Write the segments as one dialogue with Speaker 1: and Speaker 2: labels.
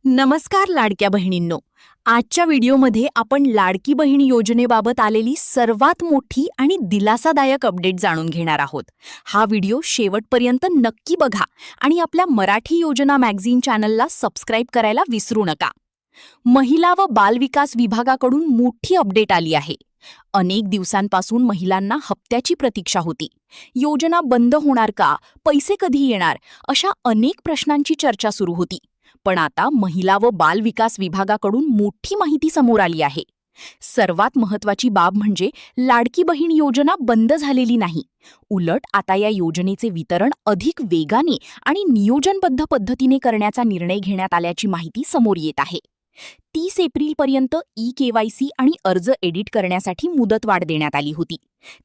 Speaker 1: नमस्कार लाडक्या बहिणींनो. आजच्या व्हिडिओमध्ये आपण लाडकी बहीण योजनेबाबत आलेली सर्वात मोठी आणि दिलासादायक अपडेट जाणून घेणार आहोत. हा व्हिडिओ शेवटपर्यंत नक्की बघा आणि आपल्या मराठी योजना मॅगझीन चॅनलला सबस्क्राईब करायला विसरू नका. महिला व बालविकास विभागाकडून मोठी अपडेट आली आहे. अनेक दिवसांपासून महिलांना हप्त्याची प्रतीक्षा होती. योजना बंद होणार का, पैसे कधी येणार, अशा अनेक प्रश्नांची चर्चा सुरू होती. पण आता महिला व बाल विकास विभागाकडून मोठी माहिती समोर आली आहे. सर्वात महत्त्वाची बाब म्हणजे लाडकी बहीण योजना बंद झालेली नाही. उलट आता या योजनेचे वितरण अधिक वेगाने आणि नियोजनबद्ध पद्धतीने करण्याचा निर्णय घेण्यात आल्याची माहिती समोर येत आहे. 30 एप्रिलपर्यंत ई-केवायसी आणि अर्ज एडिट करण्यासाठी मुदतवाढ देण्यात आली होती.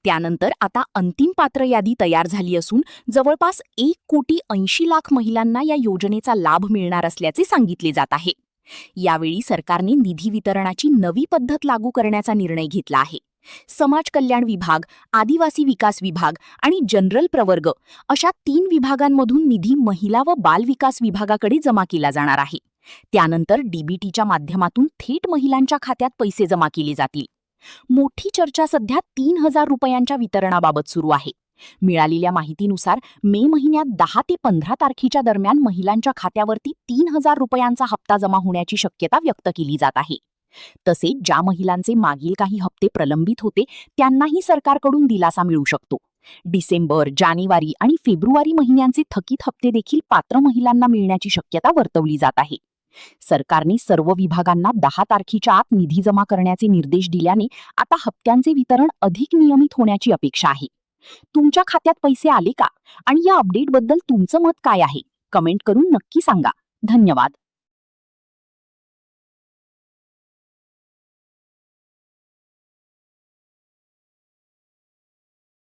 Speaker 1: त्यानंतर आता अंतिम पात्र यादी तयार झाली असून जवळपास 1,80,00,000 महिलांना या योजनेचा लाभ मिळणार असल्याचे सांगितले जात आहे. यावेळी सरकारने निधी वितरणाची नवी पद्धत लागू करण्याचा निर्णय घेतला आहे. समाज कल्याण विभाग, आदिवासी विकास विभाग आणि जनरल प्रवर्ग अशा 3 विभागांमधून निधी महिला व बाल विकास विभागाकडे जमा केला जाणार आहे. त्यानंतर डीबीटीच्या माध्यमातून थेट महिलांच्या खात्यात पैसे जमा केले जातील. मोठी चर्चा सध्या 3,000 रुपयांच्या वितरणाबाबत सुरू आहे. मिळालेल्या माहितीनुसार मे महिन्यात 10 ते 15 तारखेच्या दरम्यान महिलांच्या खात्यावरती 3,000 रुपयांचा हप्ता जमा होण्याची शक्यता व्यक्त केली जात आहे. तसेच ज्या महिलांचे मागील काही हप्ते प्रलंबित होते त्यांनाही सरकारकडून दिलासा मिळू शकतो. डिसेंबर, जानेवारी आणि फेब्रुवारी महिन्यांचे थकीत हप्ते देखील पात्र महिलांना मिळण्याची शक्यता वर्तवली जात आहे. सरकारने सर्व विभागांना 10 तारखेच्या आत निधी जमा करण्याचे निर्देश दिल्याने आता हप्त्यांचे वितरण अधिक नियमित होण्याची अपेक्षा आहे. तुमच्या खात्यात पैसे आले का आणि या अपडेटबद्दल तुमचं मत काय आहे? कमेंट करून नक्की सांगा. धन्यवाद.